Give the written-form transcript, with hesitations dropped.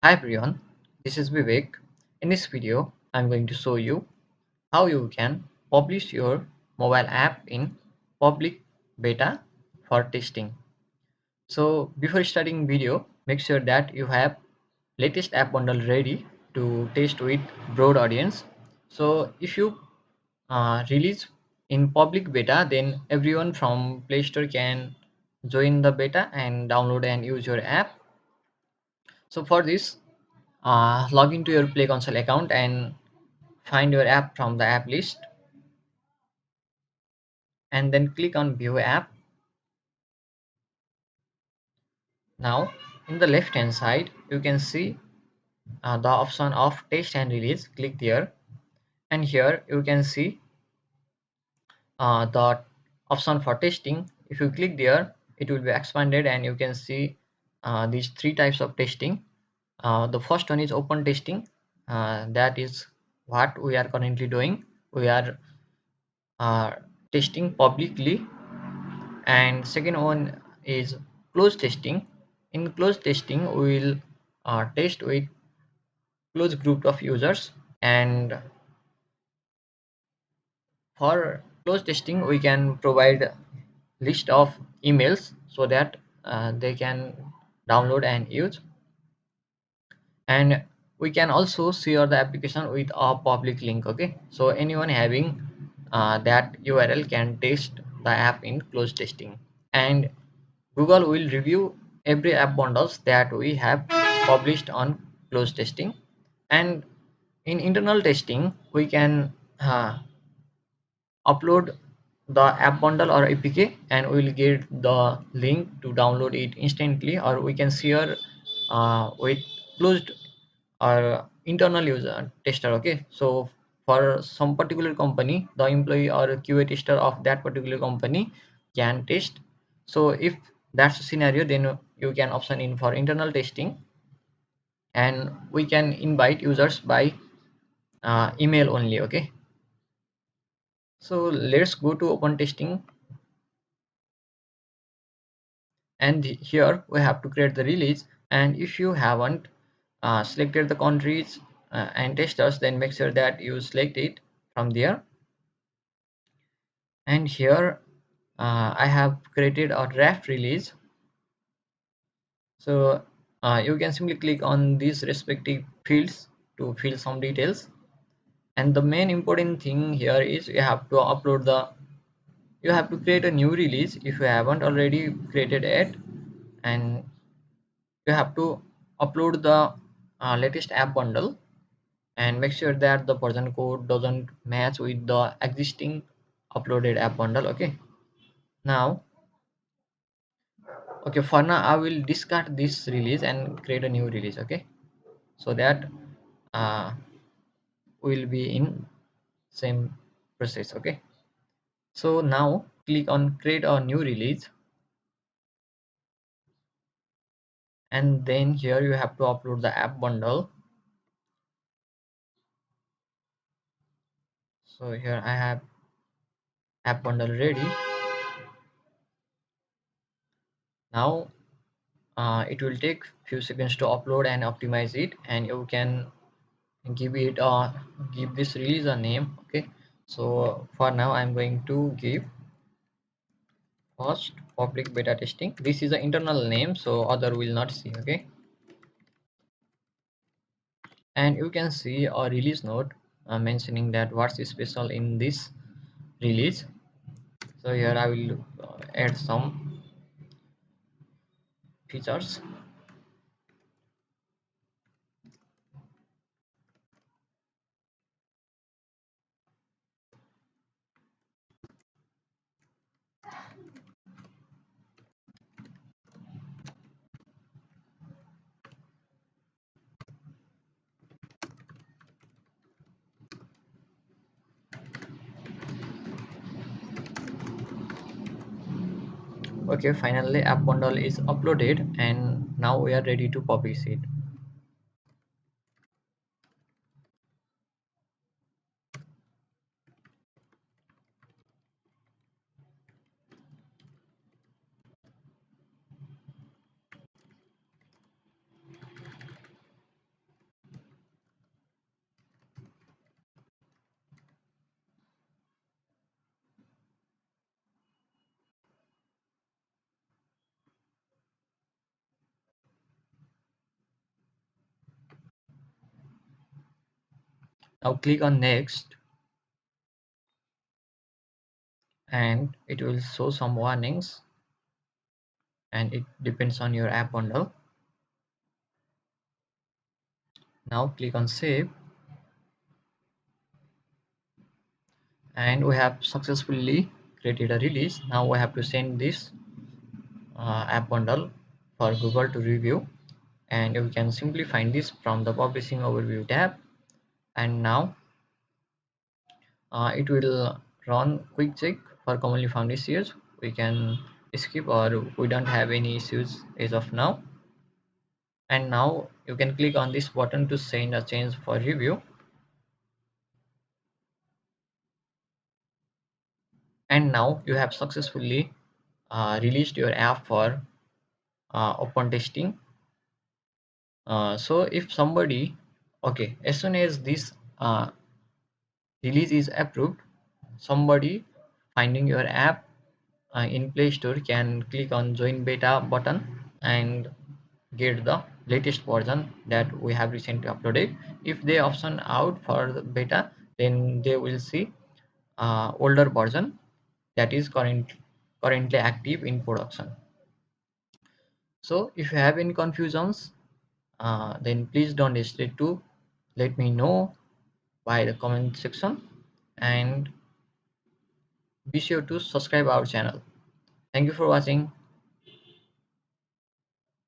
Hi everyone, this is Vivek. In this video, I'm going to show you how you can publish your mobile app in public beta for testing. So before starting video, make sure that you have latest app bundle ready to test with broad audience. So if you release in public beta, then everyone from Play Store can join the beta and download and use your app. So for this, log into your Play Console account and find your app from the app list, and then click on view app. Now in the left hand side you can see the option of test and release. Click there, and here you can see the option for testing. If you click there, it will be expanded and you can see these three types of testing. The first one is open testing. That is what we are currently doing. We are uh, testing publicly. And second one is closed testing. In closed testing we will test with closed group of users, and for closed testing we can provide list of emails so that they can download and use, and we can also share the application with a public link. Okay, so anyone having that URL can test the app in closed testing, and Google will review every app bundles that we have published on closed testing. And in internal testing we can upload the app bundle or APK, and we will get the link to download it instantly, or we can share with closed or internal user tester. Okay, so for some particular company, the employee or QA tester of that particular company can test. So if that's the scenario, then you can option in for internal testing, and we can invite users by email only. Okay, so let's go to open testing, and here we have to create the release. And if you haven't selected the countries and testers, then make sure that you select it from there. And here I have created a draft release. So you can simply click on these respective fields to fill some details. And the main important thing here is you have to create a new release if you haven't already created it, and you have to upload the latest app bundle, and make sure that the version code doesn't match with the existing uploaded app bundle. Okay, now, okay, for now I will discard this release and create a new release. Okay, so that uh, will be in same process. Okay, so now click on create a new release, and then here you have to upload the app bundle. So here I have app bundle ready. Now it will take few seconds to upload and optimize it, and you can give this release a name. Okay, so for now I'm going to give first public beta testing. This is an internal name, so other will not see. Okay, and you can see a release note mentioning that what's special in this release. So here I will add some features. Okay, finally app bundle is uploaded, and now we are ready to publish it. Now click on next, and it will show some warnings, and it depends on your app bundle. Now click on save, and we have successfully created a release. Now we have to send this app bundle for Google to review, and you can simply find this from the publishing overview tab. And now it will run quick check for commonly found issues. We can skip, or we don't have any issues as of now. And now you can click on this button to send a change for review. And now you have successfully released your app for open testing. So if somebody, okay, as soon as this release is approved, somebody finding your app in Play Store can click on join beta button and get the latest version that we have recently uploaded. If they option out for the beta, then they will see older version that is currently active in production. So if you have any confusions, then please don't hesitate to let me know by the comment section, and be sure to subscribe our channel. Thank you for watching.